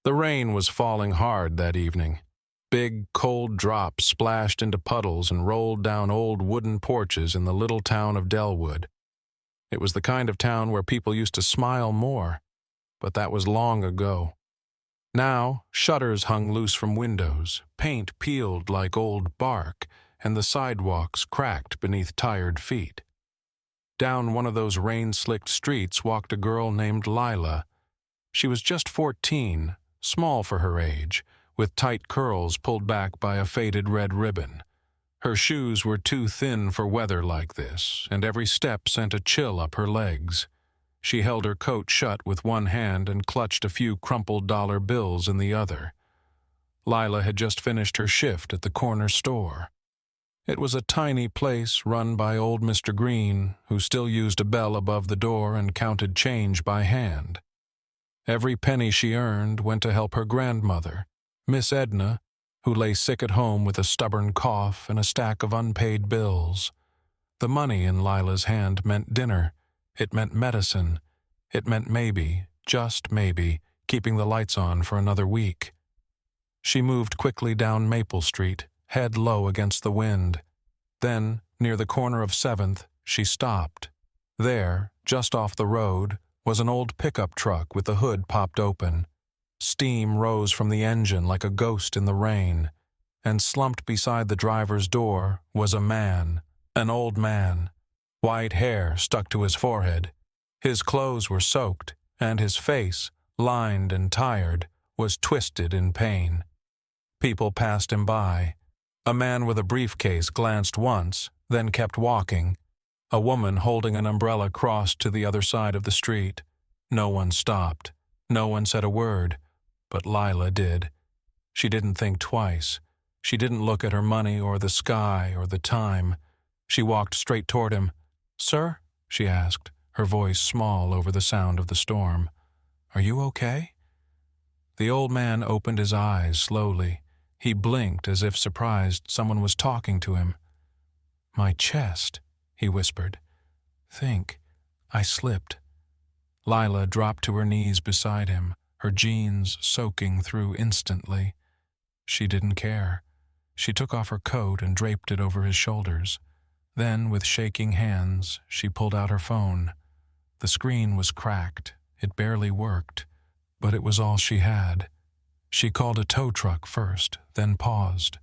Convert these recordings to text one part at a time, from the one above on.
The rain was falling hard that evening. Big, cold drops splashed into puddles and rolled down old wooden porches in the little town of Delwood. It was the kind of town where people used to smile more, but that was long ago. Now, shutters hung loose from windows, paint peeled like old bark, and the sidewalks cracked beneath tired feet. Down one of those rain-slicked streets walked a girl named Lila. She was just 14, small for her age, with tight curls pulled back by a faded red ribbon. Her shoes were too thin for weather like this, and every step sent a chill up her legs. She held her coat shut with one hand and clutched a few crumpled dollar bills in the other. Lila had just finished her shift at the corner store. It was a tiny place run by old Mr. Green, who still used a bell above the door and counted change by hand. Every penny she earned went to help her grandmother, Miss Edna, who lay sick at home with a stubborn cough and a stack of unpaid bills. The money in Lila's hand meant dinner. It meant medicine. It meant maybe, just maybe, keeping the lights on for another week. She moved quickly down Maple Street, head low against the wind. Then, near the corner of 7th, she stopped. There, just off the road, was an old pickup truck with the hood popped open. Steam rose from the engine like a ghost in the rain, and slumped beside the driver's door was a man, an old man. White hair stuck to his forehead. His clothes were soaked, and his face, lined and tired, was twisted in pain. People passed him by. A man with a briefcase glanced once, then kept walking. A woman holding an umbrella crossed to the other side of the street. No one stopped. No one said a word. But Lila did. She didn't think twice. She didn't look at her money or the sky or the time. She walked straight toward him. "Sir?" she asked, her voice small over the sound of the storm. "Are you okay?" The old man opened his eyes slowly. He blinked as if surprised someone was talking to him. "My chest," he whispered. "Think. I slipped." Lila dropped to her knees beside him, her jeans soaking through instantly. She didn't care. She took off her coat and draped it over his shoulders. Then, with shaking hands, she pulled out her phone. The screen was cracked. It barely worked, but it was all she had. She called a tow truck first, then paused.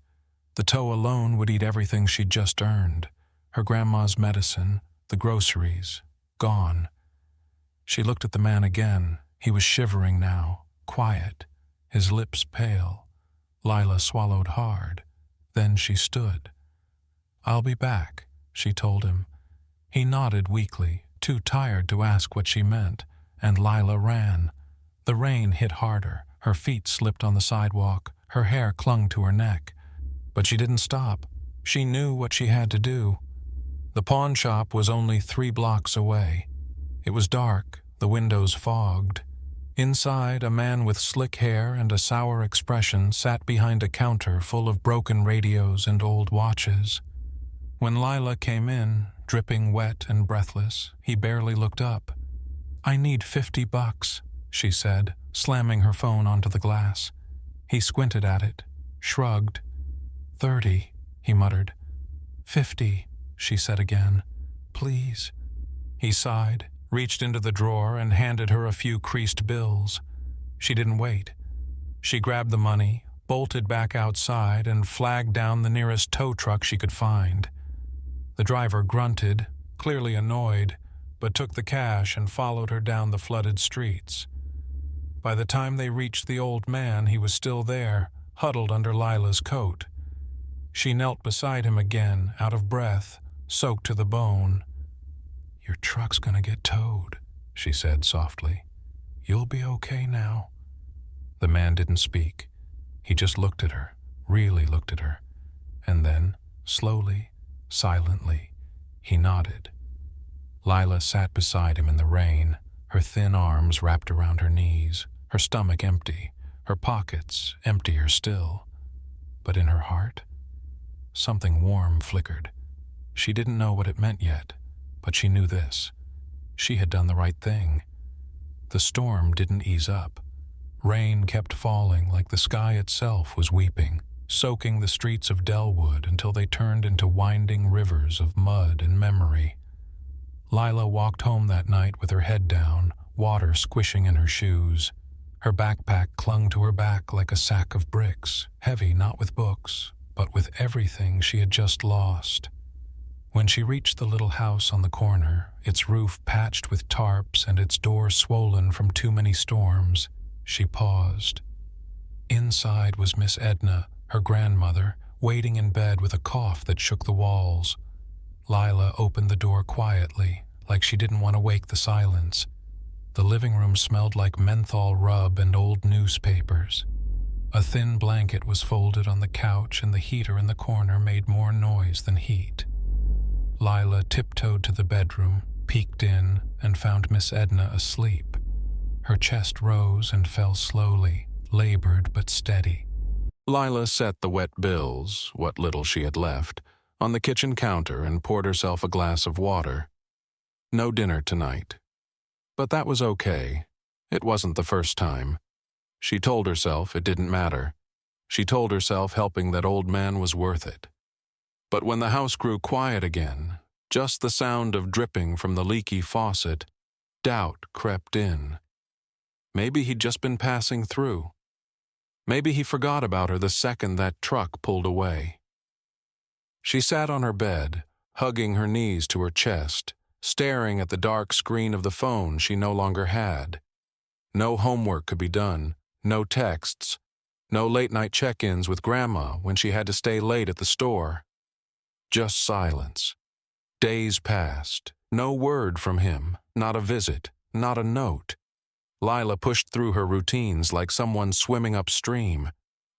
The tow alone would eat everything she'd just earned. Her grandma's medicine, the groceries, gone. She looked at the man again. He was shivering now, quiet, his lips pale. Lila swallowed hard. Then she stood. "I'll be back," she told him. He nodded weakly, too tired to ask what she meant, and Lila ran. The rain hit harder. Her feet slipped on the sidewalk. Her hair clung to her neck. But she didn't stop. She knew what she had to do. The pawn shop was only 3 blocks away. It was dark, the windows fogged. Inside, a man with slick hair and a sour expression sat behind a counter full of broken radios and old watches. When Lila came in, dripping wet and breathless, he barely looked up. "I need $50, she said, slamming her phone onto the glass. He squinted at it, shrugged. "30, he muttered. "50, she said again. "Please." He sighed, reached into the drawer and handed her a few creased bills. She didn't wait. She grabbed the money, bolted back outside, and flagged down the nearest tow truck she could find. The driver grunted, clearly annoyed, but took the cash and followed her down the flooded streets. By the time they reached the old man, he was still there, huddled under Lila's coat. She knelt beside him again, out of breath, soaked to the bone. "Your truck's gonna get towed," she said softly. "You'll be okay now." The man didn't speak. He just looked at her, really looked at her. And then, slowly, silently, he nodded. Lila sat beside him in the rain, her thin arms wrapped around her knees, her stomach empty, her pockets emptier still. But in her heart, something warm flickered. She didn't know what it meant yet, but she knew this. She had done the right thing. The storm didn't ease up. Rain kept falling like the sky itself was weeping, soaking the streets of Delwood until they turned into winding rivers of mud and memory. Lila walked home that night with her head down, water squishing in her shoes. Her backpack clung to her back like a sack of bricks, heavy not with books, but with everything she had just lost. When she reached the little house on the corner, its roof patched with tarps and its door swollen from too many storms, she paused. Inside was Miss Edna, her grandmother, waiting in bed with a cough that shook the walls. Lila opened the door quietly, like she didn't want to wake the silence. The living room smelled like menthol rub and old newspapers. A thin blanket was folded on the couch and the heater in the corner made more noise than heat. Lila tiptoed to the bedroom, peeked in, and found Miss Edna asleep. Her chest rose and fell slowly, labored but steady. Lila set the wet bills, what little she had left, on the kitchen counter and poured herself a glass of water. No dinner tonight. But that was okay. It wasn't the first time. She told herself it didn't matter. She told herself helping that old man was worth it. But when the house grew quiet again, just the sound of dripping from the leaky faucet, doubt crept in. Maybe he'd just been passing through. Maybe he forgot about her the second that truck pulled away. She sat on her bed, hugging her knees to her chest, staring at the dark screen of the phone she no longer had. No homework could be done, no texts, no late-night check-ins with Grandma when she had to stay late at the store. Just silence. Days passed, no word from him, not a visit, not a note. Lila pushed through her routines like someone swimming upstream.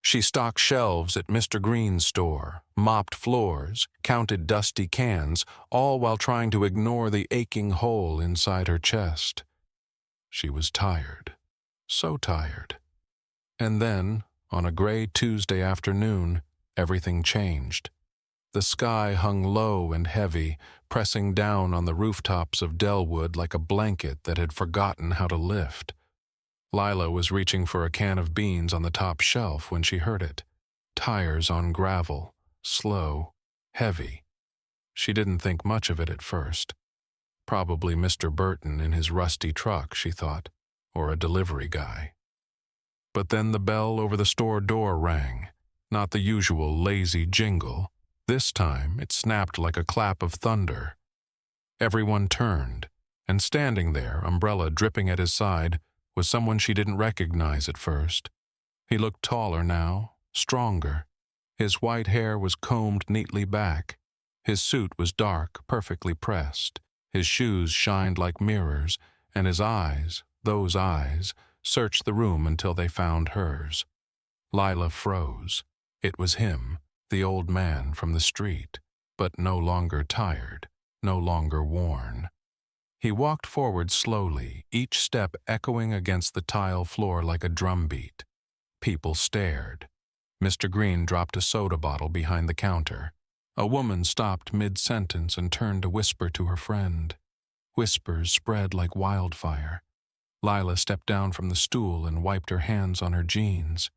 She stocked shelves at Mr. Green's store, mopped floors, counted dusty cans, all while trying to ignore the aching hole inside her chest. She was tired, so tired. And then, on a gray Tuesday afternoon, everything changed. The sky hung low and heavy, pressing down on the rooftops of Delwood like a blanket that had forgotten how to lift. Lila was reaching for a can of beans on the top shelf when she heard it. Tires on gravel, slow, heavy. She didn't think much of it at first. Probably Mr. Burton in his rusty truck, she thought, or a delivery guy. But then the bell over the store door rang, not the usual lazy jingle. This time it snapped like a clap of thunder. Everyone turned, and standing there, umbrella dripping at his side, was someone she didn't recognize at first. He looked taller now, stronger. His white hair was combed neatly back. His suit was dark, perfectly pressed. His shoes shined like mirrors, and his eyes, those eyes, searched the room until they found hers. Lila froze. It was him, the old man from the street, but no longer tired, no longer worn. He walked forward slowly, each step echoing against the tile floor like a drumbeat. People stared. Mr. Green dropped a soda bottle behind the counter. A woman stopped mid-sentence and turned to whisper to her friend. Whispers spread like wildfire. Lila stepped down from the stool and wiped her hands on her jeans.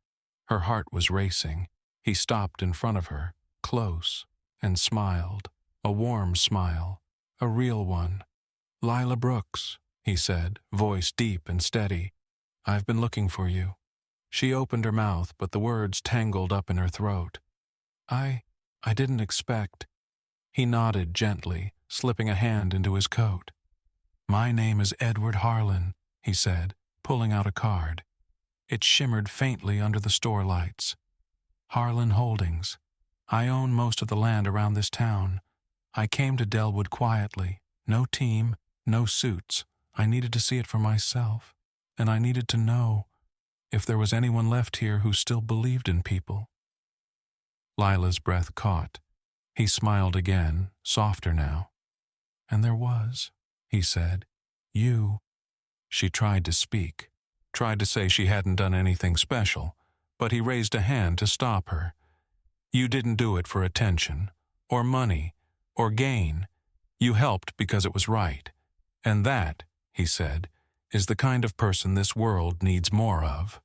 Her heart was racing. He stopped in front of her, close, and smiled. A warm smile, a real one. "Lila Brooks," he said, voice deep and steady. "I've been looking for you." She opened her mouth, but the words tangled up in her throat. I didn't expect." He nodded gently, slipping a hand into his coat. "My name is Edward Harlan," he said, pulling out a card. It shimmered faintly under the store lights. "Harlan Holdings. I own most of the land around this town. I came to Delwood quietly. No team, no suits. I needed to see it for myself, and I needed to know if there was anyone left here who still believed in people." Lila's breath caught. He smiled again, softer now. "And there was," he said. "You." She tried to speak, tried to say she hadn't done anything special, but he raised a hand to stop her. "You didn't do it for attention, or money, or gain. You helped because it was right. And that," he said, "is the kind of person this world needs more of."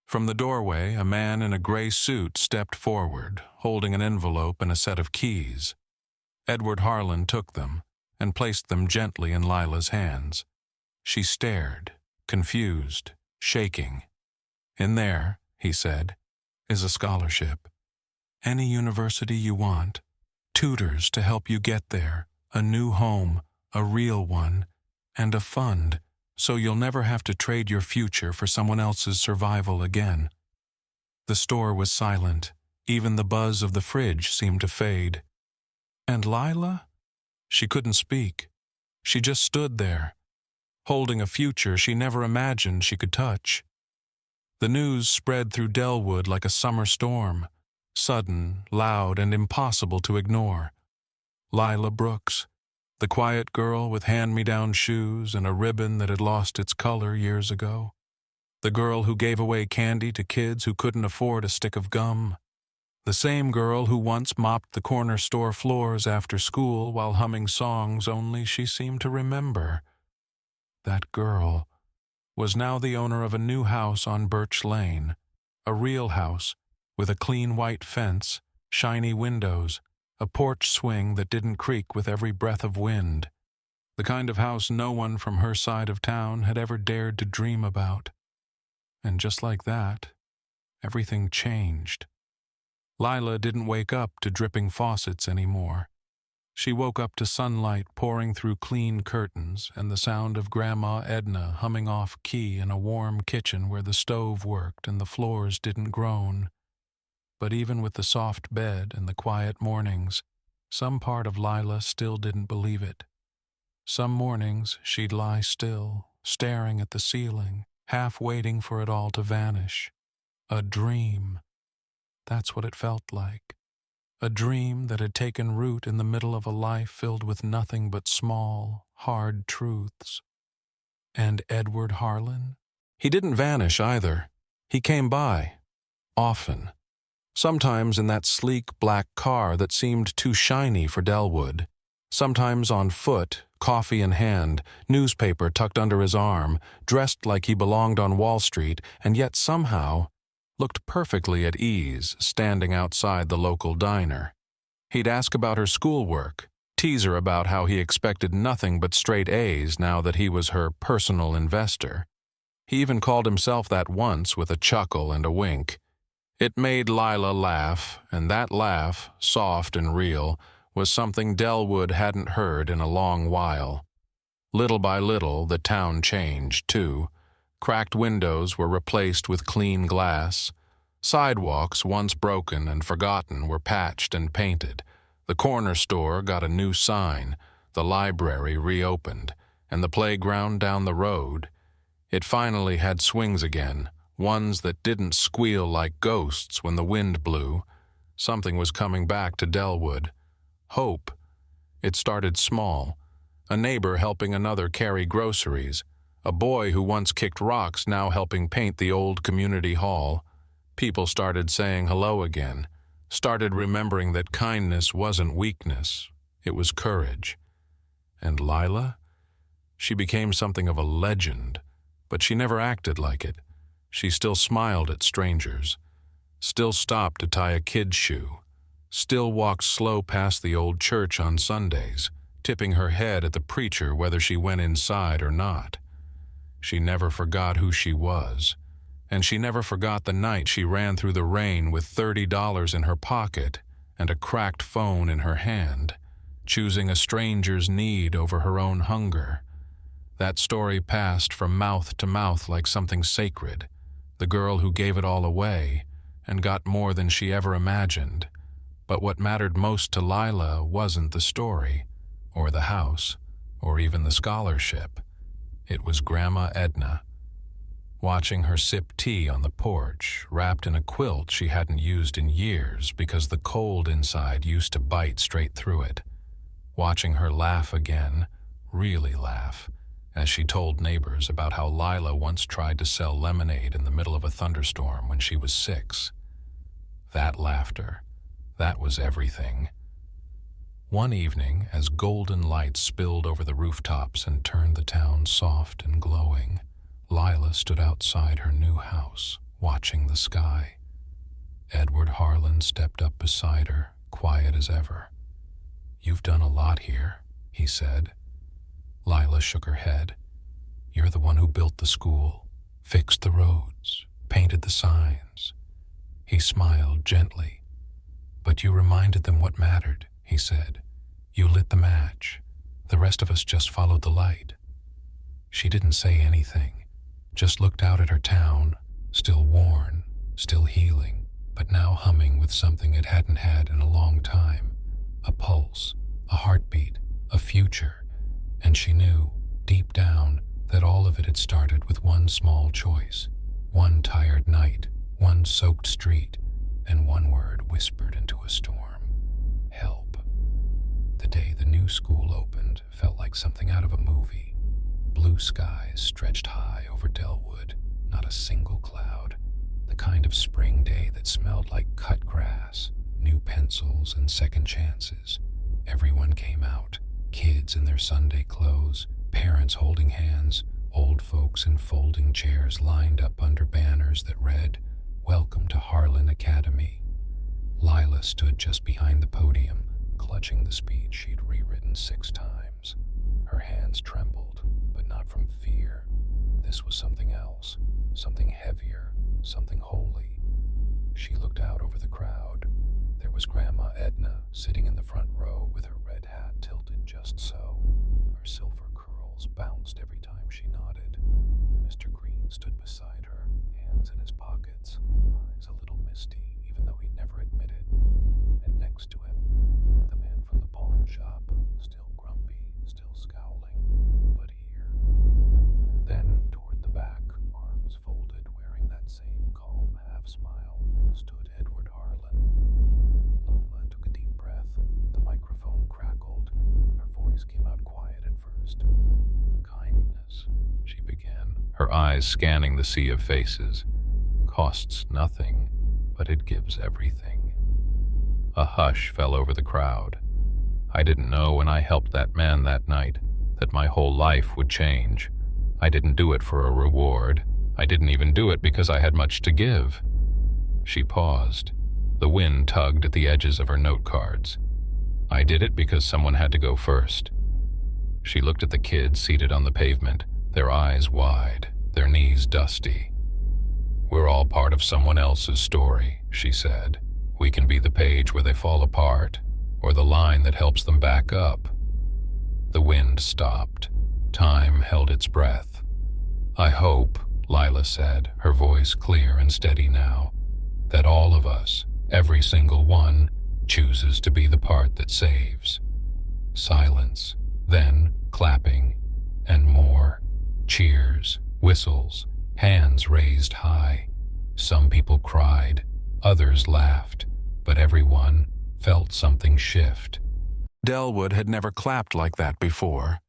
From the doorway, a man in a gray suit stepped forward, holding an envelope and a set of keys. Edward Harlan took them and placed them gently in Lila's hands. She stared, confused, shaking. "In there," he said, "is a scholarship. Any university you want. Tutors to help you get there. A new home, a real one, and a fund, so you'll never have to trade your future for someone else's survival again." The store was silent. Even the buzz of the fridge seemed to fade. And Lila? She couldn't speak. She just stood there, holding a future she never imagined she could touch. The news spread through Delwood like a summer storm, sudden, loud, and impossible to ignore. Lila Brooks, the quiet girl with hand-me-down shoes and a ribbon that had lost its color years ago. The girl who gave away candy to kids who couldn't afford a stick of gum. The same girl who once mopped the corner store floors after school while humming songs only she seemed to remember. That girl was now the owner of a new house on Birch Lane, a real house with a clean white fence, shiny windows, a porch swing that didn't creak with every breath of wind. The kind of house no one from her side of town had ever dared to dream about. And just like that, everything changed. Lila didn't wake up to dripping faucets anymore. She woke up to sunlight pouring through clean curtains and the sound of Grandma Edna humming off key in a warm kitchen where the stove worked and the floors didn't groan. But even with the soft bed and the quiet mornings, some part of Lila still didn't believe it. Some mornings she'd lie still, staring at the ceiling, half waiting for it all to vanish. A dream. That's what it felt like. A dream that had taken root in the middle of a life filled with nothing but small, hard truths. And Edward Harlan? He didn't vanish either. He came by. Often. Sometimes in that sleek black car that seemed too shiny for Delwood. Sometimes on foot, coffee in hand, newspaper tucked under his arm, dressed like he belonged on Wall Street, and yet somehow looked perfectly at ease standing outside the local diner. He'd ask about her schoolwork, tease her about how he expected nothing but straight A's now that he was her personal investor. He even called himself that once with a chuckle and a wink. It made Lila laugh, and that laugh, soft and real, was something Delwood hadn't heard in a long while. Little by little, the town changed, too. Cracked windows were replaced with clean glass. Sidewalks, once broken and forgotten, were patched and painted. The corner store got a new sign. The library reopened. And the playground down the road. It finally had swings again, ones that didn't squeal like ghosts when the wind blew. Something was coming back to Delwood. Hope. It started small. A neighbor helping another carry groceries. A boy who once kicked rocks now helping paint the old community hall. People started saying hello again. Started remembering that kindness wasn't weakness. It was courage. And Lila? She became something of a legend. But she never acted like it. She still smiled at strangers. Still stopped to tie a kid's shoe. Still walked slow past the old church on Sundays, tipping her head at the preacher whether she went inside or not. She never forgot who she was, and she never forgot the night she ran through the rain with $30 in her pocket and a cracked phone in her hand, choosing a stranger's need over her own hunger. That story passed from mouth to mouth like something sacred, the girl who gave it all away and got more than she ever imagined. But what mattered most to Lila wasn't the story, or the house, or even the scholarship. It was Grandma Edna. Watching her sip tea on the porch, wrapped in a quilt she hadn't used in years because the cold inside used to bite straight through it. Watching her laugh again, really laugh, as she told neighbors about how Lila once tried to sell lemonade in the middle of a thunderstorm when she was 6. That laughter, that was everything. One evening, as golden light spilled over the rooftops and turned the town soft and glowing, Lila stood outside her new house, watching the sky. Edward Harlan stepped up beside her, quiet as ever. "You've done a lot here," he said. Lila shook her head. "You're the one who built the school, fixed the roads, painted the signs." He smiled gently. "But you reminded them what mattered," he said. "You lit the match. The rest of us just followed the light." She didn't say anything, just looked out at her town, still worn, still healing, but now humming with something it hadn't had in a long time. A pulse, a heartbeat, a future. And she knew, deep down, that all of it had started with one small choice, one tired night, one soaked street, and one word whispered into a storm: help. The day the new school opened felt like something out of a movie. Blue skies stretched high over Delwood, not a single cloud. The kind of spring day that smelled like cut grass, new pencils, and second chances. Everyone came out, kids in their Sunday clothes, parents holding hands, old folks in folding chairs lined up under banners that read, "Welcome to Harlan Academy." Lila stood just behind the podium, clutching the speech she'd rewritten 6 times. Her hands trembled, but not from fear. This was something else, something heavier, something holy. She looked out over the crowd. There was Grandma Edna sitting in the front row with her red hat tilted just so. Her silver curls bounced every time she nodded. Mr. Green stood beside her, hands in his pockets, eyes a little misty, even though he'd never admit it. And next to him, the man from the pawn shop, still grumpy, still scowling, but here. And then, toward the back, arms folded, wearing that same calm half-smile, stood Edward Harlan. Lila took a deep breath. The microphone crackled. Her voice came out quiet at first. "Kindness," she began, her eyes scanning the sea of faces. "Costs nothing, but it gives everything." A hush fell over the crowd. I didn't know when I helped that man that night that my whole life would change. I didn't do it for a reward. I didn't even do it because I had much to give. She paused. The wind tugged at the edges of her note cards. I did it because someone had to go first. She looked at the kids seated on the pavement, their eyes wide, their knees dusty. "We're all part of someone else's story," she said. "We can be the page where they fall apart, or the line that helps them back up." The wind stopped. Time held its breath. "I hope," Lila said, her voice clear and steady now, "that all of us, every single one, chooses to be the part that saves." Silence, then clapping, and more. Cheers, whistles, hands raised high. Some people cried, others laughed, but everyone felt something shift. Delwood had never clapped like that before.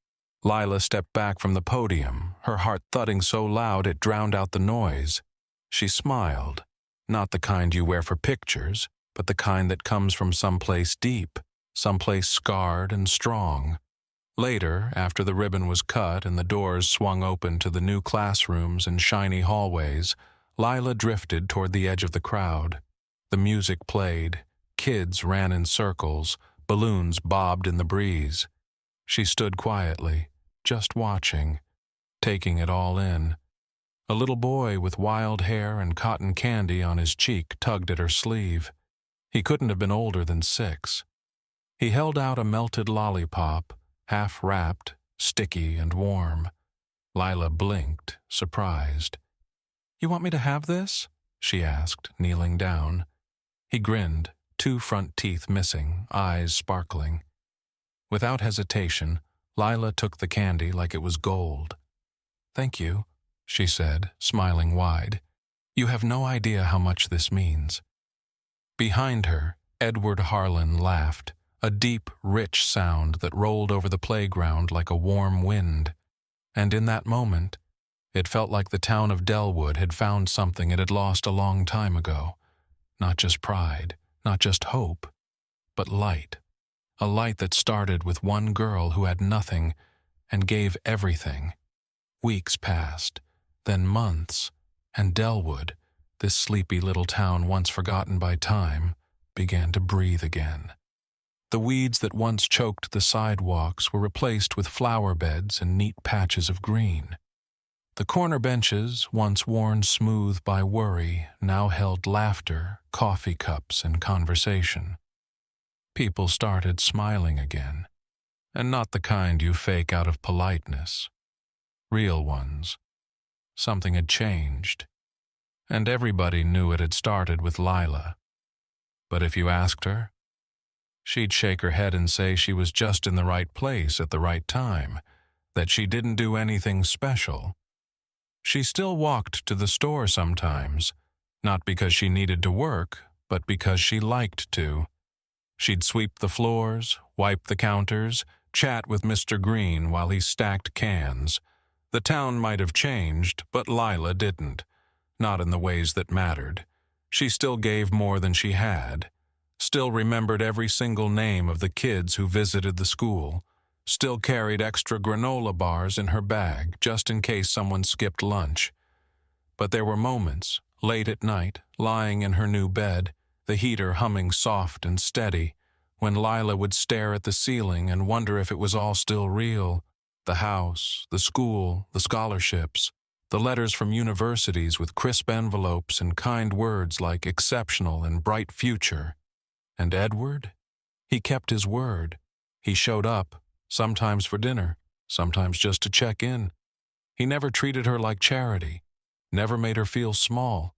Lila stepped back from the podium, her heart thudding so loud it drowned out the noise. She smiled, not the kind you wear for pictures, but the kind that comes from someplace deep, someplace scarred and strong. Later, after the ribbon was cut and the doors swung open to the new classrooms and shiny hallways, Lila drifted toward the edge of the crowd. The music played, kids ran in circles, balloons bobbed in the breeze. She stood quietly, just watching, taking it all in. A little boy with wild hair and cotton candy on his cheek tugged at her sleeve. He couldn't have been older than 6. He held out a melted lollipop, half-wrapped, sticky and warm. Lila blinked, surprised. "You want me to have this?" she asked, kneeling down. He grinned, 2 front teeth missing, eyes sparkling. Without hesitation, Lila took the candy like it was gold. "Thank you," she said, smiling wide. "You have no idea how much this means." Behind her, Edward Harlan laughed, a deep, rich sound that rolled over the playground like a warm wind. And in that moment, it felt like the town of Delwood had found something it had lost a long time ago. Not just pride, not just hope, but light. A light that started with one girl who had nothing and gave everything. Weeks passed, then months, and Delwood, this sleepy little town once forgotten by time, began to breathe again. The weeds that once choked the sidewalks were replaced with flower beds and neat patches of green. The corner benches, once worn smooth by worry, now held laughter, coffee cups, and conversation. People started smiling again, and not the kind you fake out of politeness. Real ones. Something had changed, and everybody knew it had started with Lila. But if you asked her, she'd shake her head and say she was just in the right place at the right time, that she didn't do anything special. She still walked to the store sometimes, not because she needed to work, but because she liked to. She'd sweep the floors, wipe the counters, chat with Mr. Green while he stacked cans. The town might have changed, but Lila didn't. Not in the ways that mattered. She still gave more than she had. Still remembered every single name of the kids who visited the school. Still carried extra granola bars in her bag, just in case someone skipped lunch. But there were moments, late at night, lying in her new bed, the heater humming soft and steady, when Lila would stare at the ceiling and wonder if it was all still real. The house, the school, the scholarships, the letters from universities with crisp envelopes and kind words like exceptional and bright future. And Edward? He kept his word. He showed up, sometimes for dinner, sometimes just to check in. He never treated her like charity, never made her feel small.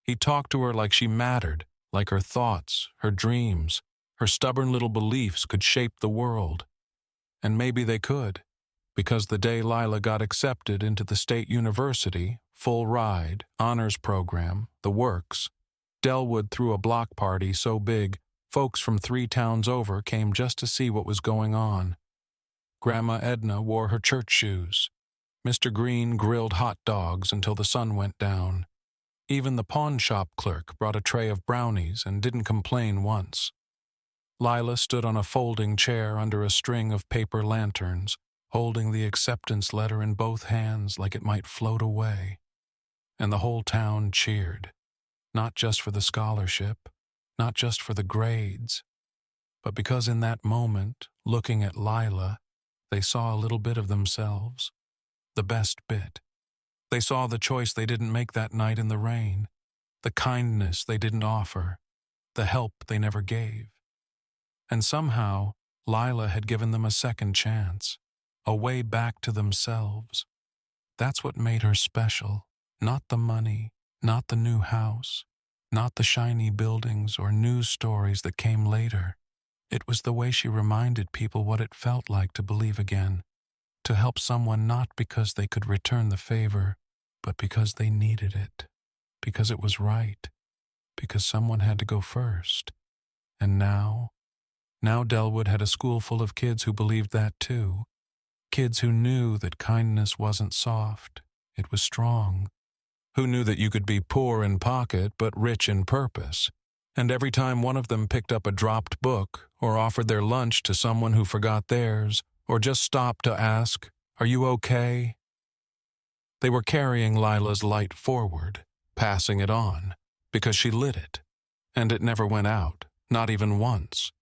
He talked to her like she mattered, like her thoughts, her dreams, her stubborn little beliefs could shape the world. And maybe they could, because the day Lila got accepted into the state university, full ride, honors program, the works, Delwood threw a block party so big, folks from 3 towns over came just to see what was going on. Grandma Edna wore her church shoes. Mr. Green grilled hot dogs until the sun went down. Even the pawn shop clerk brought a tray of brownies and didn't complain once. Lila stood on a folding chair under a string of paper lanterns, holding the acceptance letter in both hands like it might float away. And the whole town cheered, not just for the scholarship, not just for the grades, but because in that moment, looking at Lila, they saw a little bit of themselves, the best bit. They saw the choice they didn't make that night in the rain, the kindness they didn't offer, the help they never gave. And somehow, Lila had given them a second chance, a way back to themselves. That's what made her special, not the money, not the new house, not the shiny buildings or news stories that came later. It was the way she reminded people what it felt like to believe again, to help someone not because they could return the favor, but because they needed it, because it was right, because someone had to go first. And now Delwood had a school full of kids who believed that too. Kids who knew that kindness wasn't soft, it was strong. Who knew that you could be poor in pocket but rich in purpose. And every time one of them picked up a dropped book or offered their lunch to someone who forgot theirs, or just stopped to ask, "Are you okay?" They were carrying Lila's light forward, passing it on, because she lit it. And it never went out, not even once.